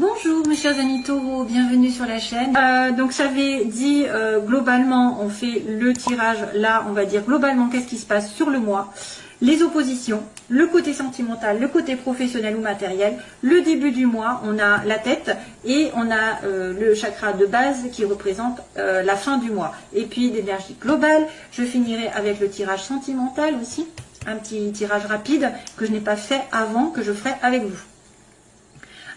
Bonjour mes chers amis taureaux, bienvenue sur la chaîne. Donc j'avais dit globalement on fait le tirage, là on va dire globalement qu'est-ce qui se passe sur le mois, les oppositions, le côté sentimental, le côté professionnel ou matériel, le début du mois, on a la tête et on a le chakra de base qui représente la fin du mois. Et puis l'énergie globale, je finirai avec le tirage sentimental aussi, un petit tirage rapide que je n'ai pas fait avant, que je ferai avec vous.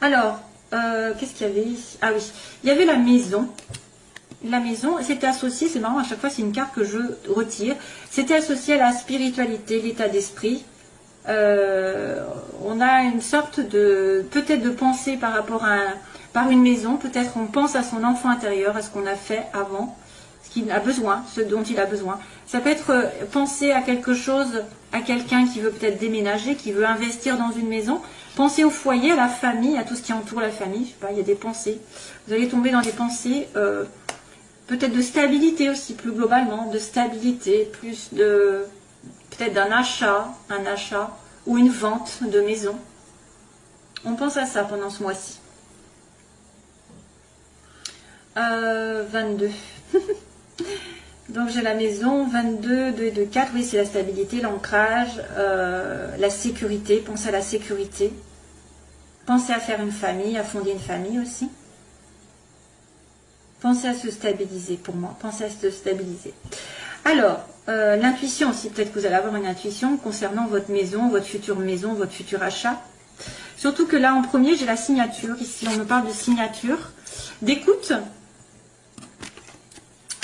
Alors, qu'est-ce qu'il y avait ici? Ah oui, il y avait la maison. La maison, c'était associé, c'est marrant, à chaque fois c'est une carte que je retire. C'était associé à la spiritualité, l'état d'esprit. On a une sorte de, peut-être de pensée par rapport à par une maison. Peut-être on pense à son enfant intérieur, à ce qu'on a fait avant, ce qu'il a besoin, ce dont il a besoin. Ça peut être penser à quelque chose, à quelqu'un qui veut peut-être déménager, qui veut investir dans une maison. Pensez au foyer, à la famille, à tout ce qui entoure la famille. Je sais pas, il y a des pensées. Vous allez tomber dans des pensées, peut-être de stabilité aussi, plus globalement, de stabilité, plus de, peut-être d'un achat, un achat ou une vente de maison. On pense à ça pendant ce mois-ci. 22. Donc j'ai la maison, 22, 2 et 2, 4, oui c'est la stabilité, l'ancrage, la sécurité, pensez à la sécurité. Pensez à faire une famille, à fonder une famille aussi. Pensez à se stabiliser pour moi, pensez à se stabiliser. Alors, l'intuition aussi, peut-être que vous allez avoir une intuition concernant votre maison, votre futur achat. Surtout que là en premier j'ai la signature, ici on me parle de signature, d'écoute.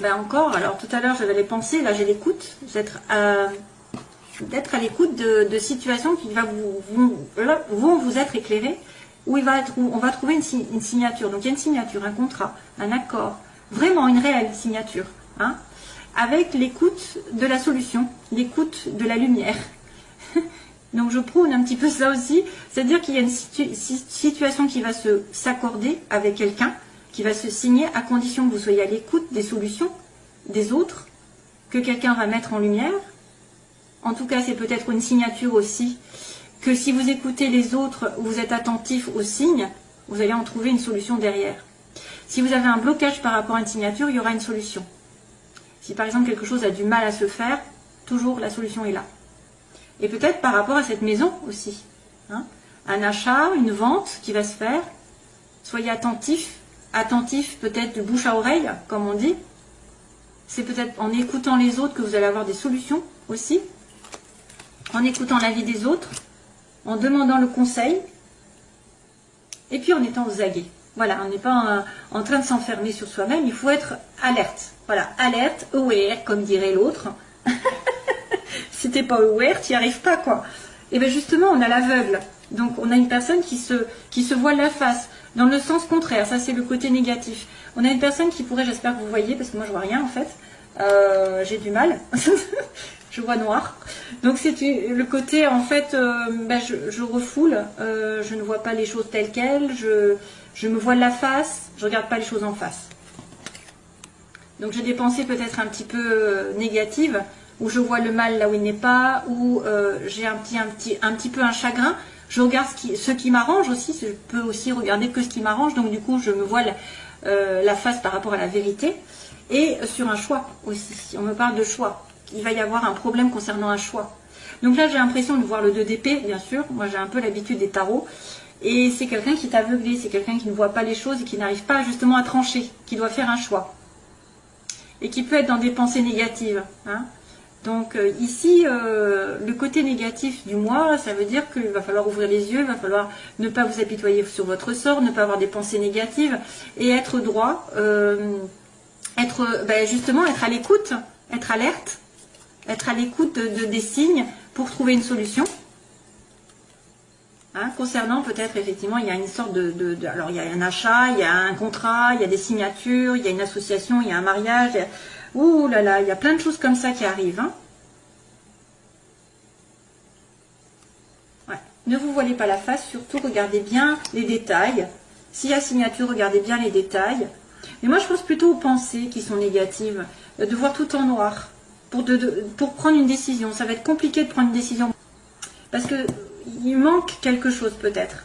Ben encore, alors tout à l'heure j'avais les pensées, là j'ai l'écoute, d'être à l'écoute de situations qui vont vous être éclairées, où on va trouver une signature. Donc il y a une signature, un contrat, un accord, vraiment une réelle signature, hein, avec l'écoute de la solution, l'écoute de la lumière. Donc je prône un petit peu ça aussi, c'est-à-dire qu'il y a une situation qui va s'accorder avec quelqu'un, qui va se signer à condition que vous soyez à l'écoute des solutions des autres, que quelqu'un va mettre en lumière. En tout cas, c'est peut-être une signature aussi, que si vous écoutez les autres, vous êtes attentif aux signes, vous allez en trouver une solution derrière. Si vous avez un blocage par rapport à une signature, il y aura une solution. Si par exemple quelque chose a du mal à se faire, toujours la solution est là. Et peut-être par rapport à cette maison aussi, hein, un achat, une vente qui va se faire, soyez attentifs. Attentif peut-être de bouche à oreille, comme on dit. C'est peut-être en écoutant les autres que vous allez avoir des solutions aussi. En écoutant l'avis des autres, en demandant le conseil. Et puis en étant aux aguets. Voilà, on n'est pas en train de s'enfermer sur soi-même, il faut être alerte. Voilà, alerte, aware, comme dirait l'autre. Si t'es pas aware, tu n'y arrives pas, quoi. Et bien justement, on a l'aveugle. Donc on a une personne qui se voile la face. Dans le sens contraire, ça c'est le côté négatif. On a une personne qui pourrait, j'espère que vous voyez, parce que moi je vois rien en fait, j'ai du mal, je vois noir. Donc c'est le côté en fait, je refoule, je ne vois pas les choses telles quelles, je me voile la face, je ne regarde pas les choses en face. Donc j'ai des pensées peut-être un petit peu négatives, où je vois le mal là où il n'est pas, où j'ai un petit peu un chagrin. Je regarde ce qui m'arrange aussi, je peux aussi regarder que ce qui m'arrange, donc du coup je me voile la face par rapport à la vérité. Et sur un choix aussi, on me parle de choix, il va y avoir un problème concernant un choix. Donc là j'ai l'impression de voir le 2 d'épée, bien sûr, moi j'ai un peu l'habitude des tarots, et c'est quelqu'un qui est aveuglé, c'est quelqu'un qui ne voit pas les choses et qui n'arrive pas justement à trancher, qui doit faire un choix. Et qui peut être dans des pensées négatives, hein. Donc ici, le côté négatif du mois, ça veut dire qu'il va falloir ouvrir les yeux, il va falloir ne pas vous apitoyer sur votre sort, ne pas avoir des pensées négatives et être droit, justement être à l'écoute, être alerte, être à l'écoute des signes pour trouver une solution. Hein, concernant peut-être effectivement, il y a une sorte alors il y a un achat, il y a un contrat, il y a des signatures, il y a une association, il y a un mariage. Ouh là là, il y a plein de choses comme ça qui arrivent. Hein. Ouais. Ne vous voilez pas la face, surtout regardez bien les détails. S'il y a signature, regardez bien les détails. Mais moi je pense plutôt aux pensées qui sont négatives, de voir tout en noir, pour prendre une décision. Ça va être compliqué de prendre une décision, parce que il manque quelque chose peut-être.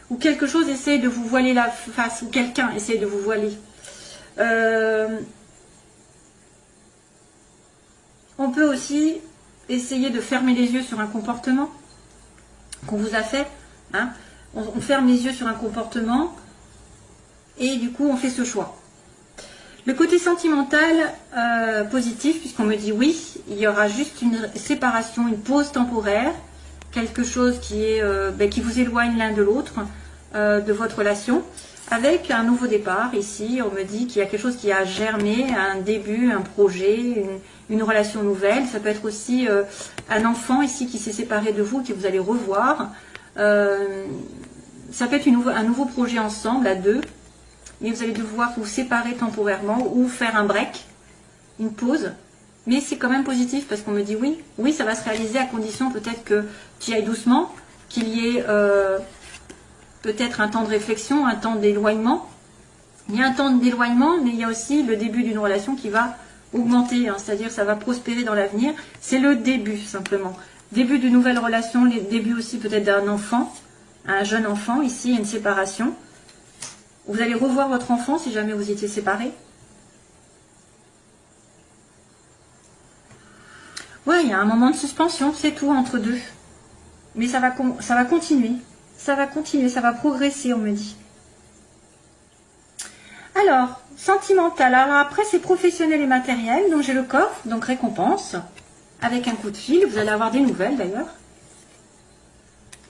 ou quelque chose essaie de vous voiler la face, ou quelqu'un essaie de vous voiler. On peut aussi essayer de fermer les yeux sur un comportement qu'on vous a fait. Hein. On ferme les yeux sur un comportement et du coup on fait ce choix. Le côté sentimental positif, puisqu'on me dit oui, il y aura juste une séparation, une pause temporaire, quelque chose qui est qui vous éloigne l'un de l'autre de votre relation, avec un nouveau départ. Ici, on me dit qu'il y a quelque chose qui a germé, un début, un projet, une relation nouvelle. Ça peut être aussi un enfant ici qui s'est séparé de vous, que vous allez revoir. Ça peut être un nouveau projet ensemble, à deux. Mais vous allez devoir vous séparer temporairement ou faire un break, une pause. Mais c'est quand même positif parce qu'on me dit oui. Oui, ça va se réaliser à condition peut-être que tu y ailles doucement, qu'il y ait peut-être un temps de réflexion, un temps d'éloignement. Il y a un temps d'éloignement, mais il y a aussi le début d'une relation qui va augmenter, hein, c'est-à-dire ça va prospérer dans l'avenir. C'est le début simplement. Début d'une nouvelle relation, les débuts aussi peut-être d'un enfant, un jeune enfant. Ici, il y a une séparation. Vous allez revoir votre enfant si jamais vous étiez séparés. Ouais, il y a un moment de suspension, c'est tout entre deux. Mais ça va continuer. Ça va continuer, ça va progresser, on me dit. Alors, sentimental. Alors après, c'est professionnel et matériel. Donc j'ai le coffre, donc récompense, avec un coup de fil. Vous allez avoir des nouvelles d'ailleurs.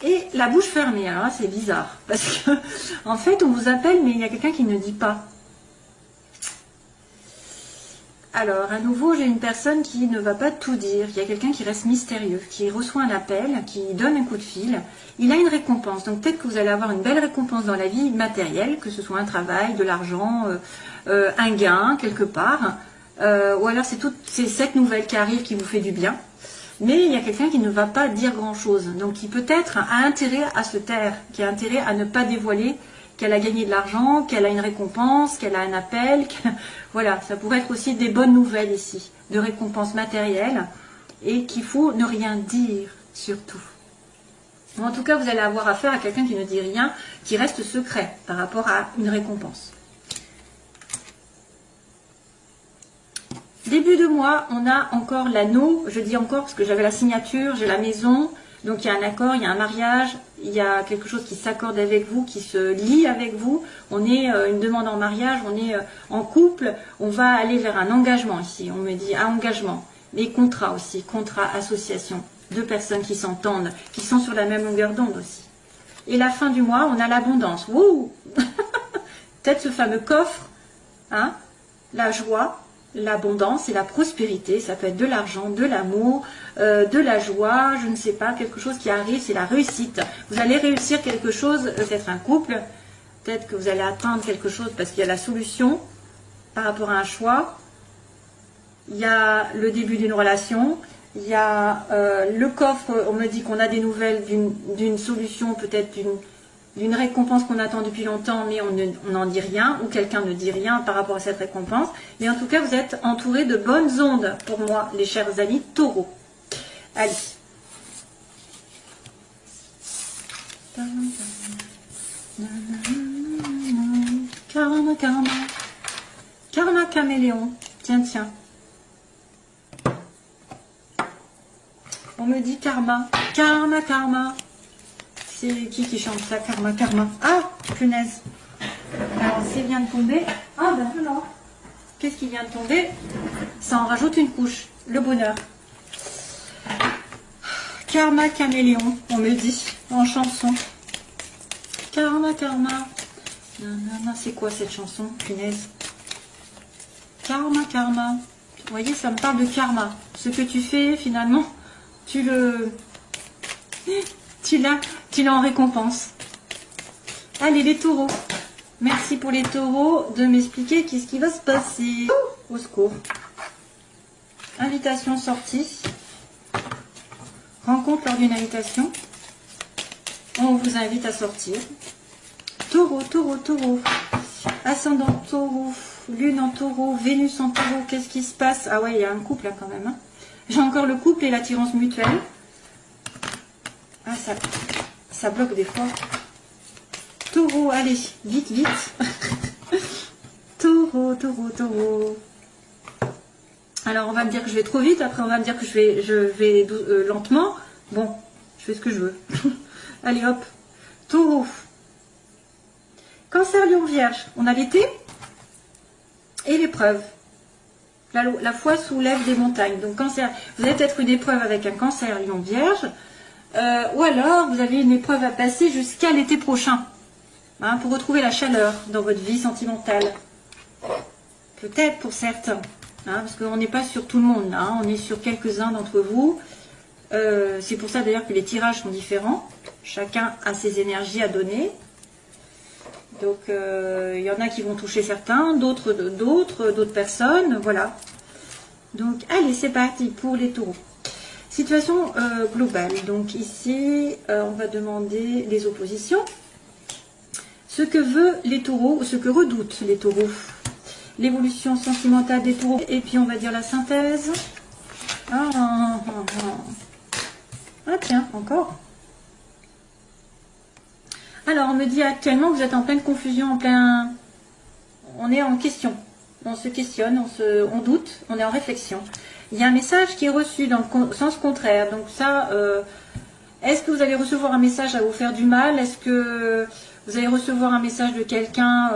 Et la bouche fermée, alors c'est bizarre, parce que en fait on vous appelle mais il y a quelqu'un qui ne dit pas. Alors à nouveau j'ai une personne qui ne va pas tout dire, il y a quelqu'un qui reste mystérieux, qui reçoit un appel, qui donne un coup de fil, il a une récompense, donc peut-être que vous allez avoir une belle récompense dans la vie matérielle, que ce soit un travail, de l'argent, un gain quelque part, ou alors c'est cette nouvelle qui arrive qui vous fait du bien. Mais il y a quelqu'un qui ne va pas dire grand-chose, donc qui peut-être a intérêt à se taire, qui a intérêt à ne pas dévoiler qu'elle a gagné de l'argent, qu'elle a une récompense, qu'elle a un appel. Voilà, ça pourrait être aussi des bonnes nouvelles ici, de récompenses matérielles, et qu'il faut ne rien dire surtout. En tout cas, vous allez avoir affaire à quelqu'un qui ne dit rien, qui reste secret par rapport à une récompense. Début de mois, on a encore l'anneau, je dis encore parce que j'avais la signature, j'ai la maison, donc il y a un accord, il y a un mariage, il y a quelque chose qui s'accorde avec vous, qui se lie avec vous, on est une demande en mariage, on est en couple, on va aller vers un engagement ici, on me dit un engagement, mais contrat aussi, contrat, association, deux personnes qui s'entendent, qui sont sur la même longueur d'onde aussi. Et la fin du mois, on a l'abondance, wouh. Peut-être ce fameux coffre, hein, la joie, l'abondance et la prospérité, ça peut être de l'argent, de l'amour, de la joie, je ne sais pas, quelque chose qui arrive, c'est la réussite. Vous allez réussir quelque chose, peut-être un couple, peut-être que vous allez atteindre quelque chose parce qu'il y a la solution par rapport à un choix, il y a le début d'une relation, il y a le coffre, on me dit qu'on a des nouvelles d'une solution, peut-être d'une récompense qu'on attend depuis longtemps, mais on n'en dit rien, ou quelqu'un ne dit rien par rapport à cette récompense. Mais en tout cas, vous êtes entouré de bonnes ondes pour moi, les chers amis taureaux. Allez. Karma, karma. Karma caméléon. Tiens, tiens. On me dit karma. Karma, karma. C'est qui chante ça? Karma, karma. Ah, punaise. Alors, c'est vient de tomber. Ah, ben voilà. Qu'est-ce qui vient de tomber? Ça en rajoute une couche. Le bonheur. Karma caméléon, on me dit, en chanson. Karma, karma. C'est quoi cette chanson? Punaise. Karma, karma. Vous voyez, ça me parle de karma. Ce que tu fais, finalement, tu l'as en récompense. Allez, les taureaux. Merci pour les taureaux de m'expliquer qu'est-ce qui va se passer. Au secours. Invitation sortie. Rencontre lors d'une invitation. On vous invite à sortir. Taureau, taureau, taureau. Ascendant taureau. Lune en taureau. Vénus en taureau. Qu'est-ce qui se passe? Ah ouais, il y a un couple là quand même. Hein. J'ai encore le couple et l'attirance mutuelle. Ah, ça bloque des fois. Taureau, allez, vite, vite. Taureau, taureau, taureau. Alors, on va me dire que je vais trop vite. Après, on va me dire que je vais lentement. Bon, je fais ce que je veux. Allez, hop. Taureau. Cancer, Lion, Vierge. On a l'été et l'épreuve. La foi soulève des montagnes. Donc, cancer, vous avez peut-être une épreuve avec un cancer, Lion, Vierge. Ou alors, vous avez une épreuve à passer jusqu'à l'été prochain. Hein, pour retrouver la chaleur dans votre vie sentimentale. Peut-être pour certains. Hein, parce qu'on n'est pas sur tout le monde. Hein, on est sur quelques-uns d'entre vous. C'est pour ça d'ailleurs que les tirages sont différents. Chacun a ses énergies à donner. Donc, il y en a qui vont toucher certains, d'autres personnes. Voilà. Donc, allez, c'est parti pour les taureaux. Situation globale. Donc, ici, on va demander les oppositions. Ce que veulent les taureaux, ce que redoutent les taureaux. L'évolution sentimentale des taureaux. Et puis, on va dire la synthèse. Ah tiens, encore. Alors, on me dit actuellement que vous êtes en pleine confusion, on est en question. On se questionne, on doute, on est en réflexion. Il y a un message qui est reçu dans le sens contraire. Donc ça, est-ce que vous allez recevoir un message à vous faire du mal? Est-ce que vous allez recevoir un message de quelqu'un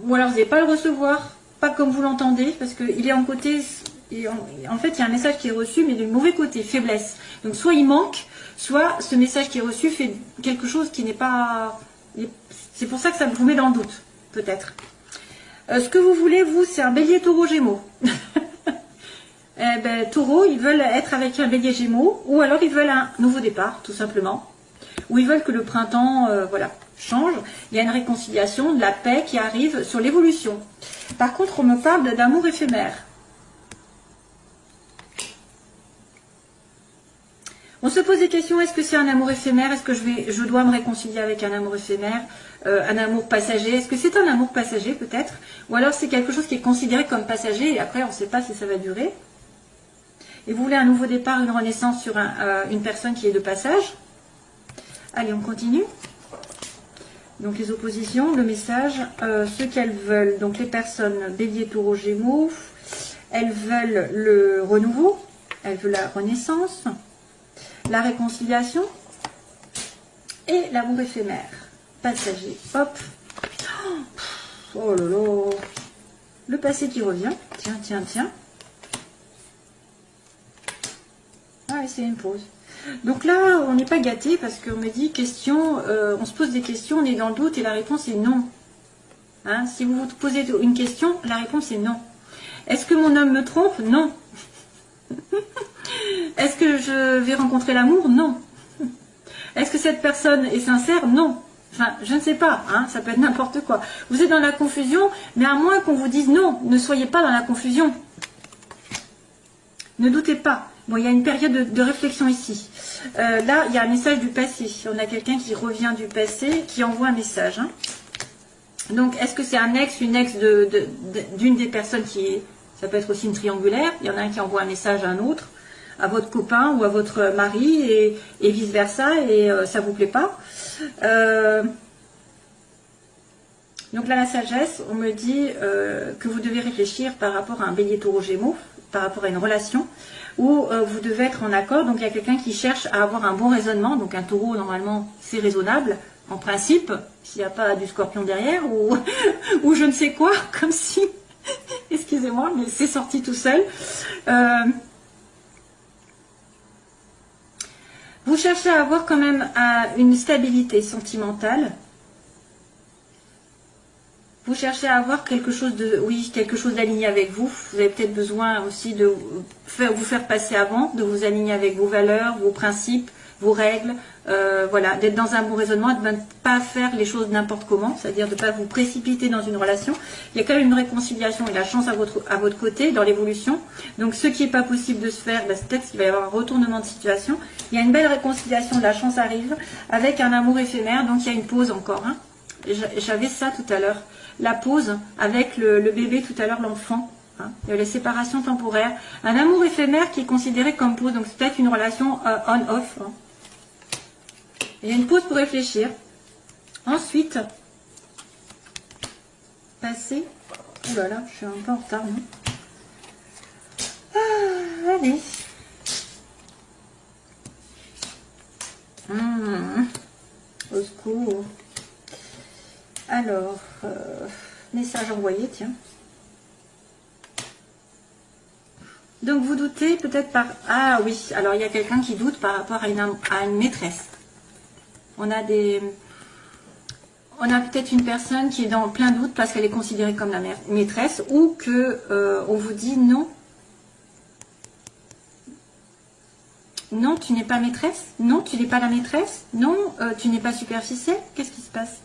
ou alors vous n'allez pas le recevoir, pas comme vous l'entendez, parce qu'il est en côté... En fait, il y a un message qui est reçu, mais du mauvais côté, faiblesse. Donc, soit il manque, soit ce message qui est reçu fait quelque chose qui n'est pas... C'est pour ça que ça vous met dans le doute, peut-être. Ce que vous voulez, vous, c'est un bélier taureau gémeaux. Taureau, ils veulent être avec un bélier gémeaux, ou alors ils veulent un nouveau départ, tout simplement. Ou ils veulent que le printemps, change. Il y a une réconciliation, de la paix qui arrive sur l'évolution. Par contre, on me parle d'amour éphémère. On se pose des questions, est-ce que c'est un amour éphémère? Est-ce que je dois me réconcilier avec un amour éphémère? Un amour passager? Est-ce que c'est un amour passager peut-être? Ou alors c'est quelque chose qui est considéré comme passager et après on ne sait pas si ça va durer? Et vous voulez un nouveau départ, une renaissance sur une personne qui est de passage? Allez, on continue. Donc les oppositions, le message, ce qu'elles veulent. Donc les personnes bélier, taureau, gémeaux, elles veulent le renouveau, elles veulent la renaissance, la réconciliation et l'amour éphémère, passager. Hop. Oh là là. Le passé qui revient. Tiens, tiens, tiens. Ah, et c'est une pause. Donc là, on n'est pas gâté parce qu'on me dit question, on se pose des questions, on est dans le doute et la réponse est non. Hein, si vous vous posez une question, la réponse est non. Est-ce que mon homme me trompe? Non. Est-ce que je vais rencontrer l'amour? Non. Est-ce que cette personne est sincère? Non. Enfin, je ne sais pas, hein, ça peut être n'importe quoi. Vous êtes dans la confusion, mais à moins qu'on vous dise non, ne soyez pas dans la confusion. Ne doutez pas. Bon, il y a une période de réflexion ici. Là, il y a un message du passé. On a quelqu'un qui revient du passé, qui envoie un message. Hein. Donc, est-ce que c'est un ex, une ex d'une des personnes qui est... Ça peut être aussi une triangulaire. Il y en a un qui envoie un message à un autre, à votre copain ou à votre mari, et vice-versa, et ça ne vous plaît pas. Donc là, la sagesse, on me dit que vous devez réfléchir par rapport à un bélier taureau gémeaux, par rapport à une relation, où vous devez être en accord. Donc il y a quelqu'un qui cherche à avoir un bon raisonnement. Donc un taureau, normalement, c'est raisonnable, en principe, s'il n'y a pas du scorpion derrière, ou je ne sais quoi, comme si... Excusez-moi, mais c'est sorti tout seul. Vous cherchez à avoir quand même une stabilité sentimentale. Vous cherchez à avoir quelque chose d'aligné avec vous. Vous avez peut-être besoin aussi de vous faire passer avant, de vous aligner avec vos valeurs, vos principes, vos règles. Voilà, d'être dans un bon raisonnement, de ne pas faire les choses n'importe comment, c'est-à-dire de ne pas vous précipiter dans une relation. Il y a quand même une réconciliation et la chance à votre côté dans l'évolution. Donc ce qui n'est pas possible de se faire, c'est peut-être qu'il va y avoir un retournement de situation. Il y a une belle réconciliation, la chance arrive, avec un amour éphémère, donc il y a une pause encore. Hein. J'avais ça tout à l'heure, la pause avec le bébé tout à l'heure, l'enfant. Hein. Il y a les séparations temporaires. Un amour éphémère qui est considéré comme pause, donc c'est peut-être une relation on-off. Hein. Il y a une pause pour réfléchir. Ensuite, passer. Oh là là, je suis un peu en retard, non? Allez. Au secours. Alors, message envoyé, tiens. Donc vous doutez peut-être par... Ah oui, alors il y a quelqu'un qui doute par rapport à une maîtresse. On a peut-être une personne qui est dans plein doute parce qu'elle est considérée comme la maîtresse, ou que on vous dit non. Non, tu n'es pas maîtresse. Non, tu n'es pas la maîtresse. Non, tu n'es pas superficielle. Qu'est-ce qui se passe?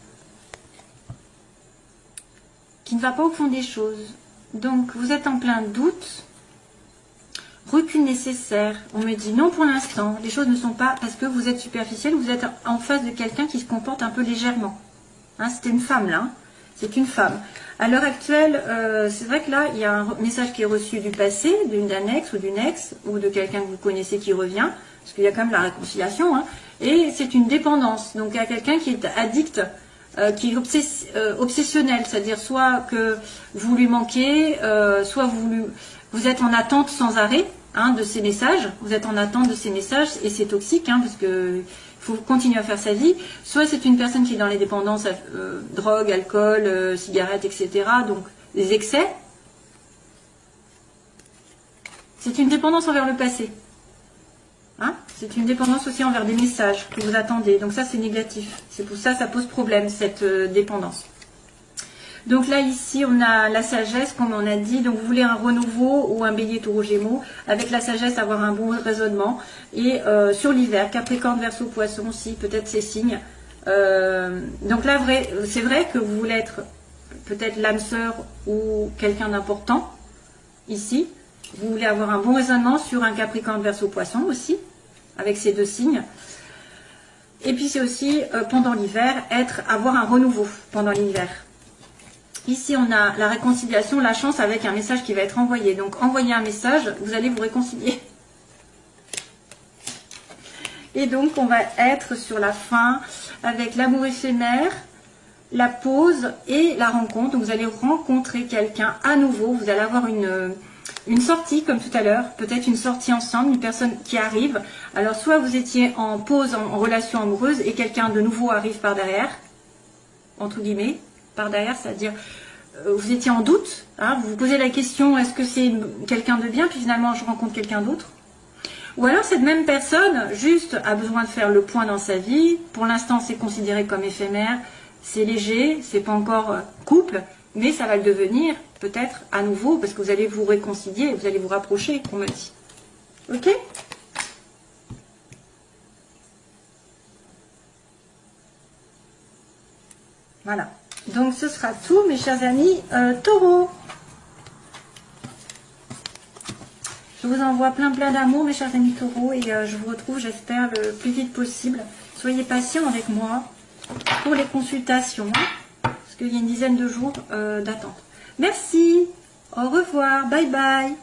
Qui ne va pas au fond des choses. Donc, vous êtes en plein doute. Recul nécessaire. On me dit non pour l'instant. Les choses ne sont pas parce que vous êtes superficielle. Vous êtes en face de quelqu'un qui se comporte un peu légèrement. Hein, c'était une femme là. Hein. C'est une femme. À l'heure actuelle, c'est vrai que là, il y a un message qui est reçu du passé, d'un ex ou d'une ex, ou de quelqu'un que vous connaissez qui revient, parce qu'il y a quand même la réconciliation, hein, et c'est une dépendance. Donc, il y a quelqu'un qui est addict, qui est obsessionnel, c'est-à-dire soit que vous lui manquez, soit vous êtes en attente sans arrêt hein, de ces messages, vous êtes en attente de ces messages, et c'est toxique, hein, parce que... faut continuer à faire sa vie, soit c'est une personne qui est dans les dépendances, drogue, alcool, cigarettes, etc. Donc les excès. C'est une dépendance envers le passé. Hein, c'est une dépendance aussi envers des messages que vous attendez. Donc ça c'est négatif. C'est pour ça que ça pose problème, cette dépendance. Donc là, ici, on a la sagesse, comme on a dit. Donc, vous voulez un renouveau ou un bélier taureau gémeaux. Avec la sagesse, avoir un bon raisonnement. Et sur l'hiver, Capricorne, Verseau, Poisson aussi, peut-être ces signes. Donc là, c'est vrai que vous voulez être peut-être l'âme sœur ou quelqu'un d'important. Ici, vous voulez avoir un bon raisonnement sur un Capricorne, Verseau, Poisson aussi. Avec ces deux signes. Et puis, c'est aussi, pendant l'hiver, avoir un renouveau pendant l'hiver. Ici, on a la réconciliation, la chance avec un message qui va être envoyé. Donc, envoyez un message, vous allez vous réconcilier. Et donc, on va être sur la fin avec l'amour éphémère, la pause et la rencontre. Donc, vous allez rencontrer quelqu'un à nouveau. Vous allez avoir une sortie, comme tout à l'heure. Peut-être une sortie ensemble, une personne qui arrive. Alors, soit vous étiez en pause, en relation amoureuse, et quelqu'un de nouveau arrive par derrière, entre guillemets. Par derrière, c'est-à-dire vous étiez en doute, hein, vous vous posez la question, est-ce que c'est quelqu'un de bien, puis finalement je rencontre quelqu'un d'autre. Ou alors cette même personne, juste, a besoin de faire le point dans sa vie, pour l'instant c'est considéré comme éphémère, c'est léger, c'est pas encore couple, mais ça va le devenir peut-être à nouveau, parce que vous allez vous réconcilier, vous allez vous rapprocher, on me dit. Ok ? Voilà. Donc ce sera tout, mes chers amis taureaux. Je vous envoie plein d'amour, mes chers amis taureaux, et je vous retrouve, j'espère, le plus vite possible. Soyez patients avec moi pour les consultations, parce qu'il y a une dizaine de jours d'attente. Merci, au revoir, bye bye.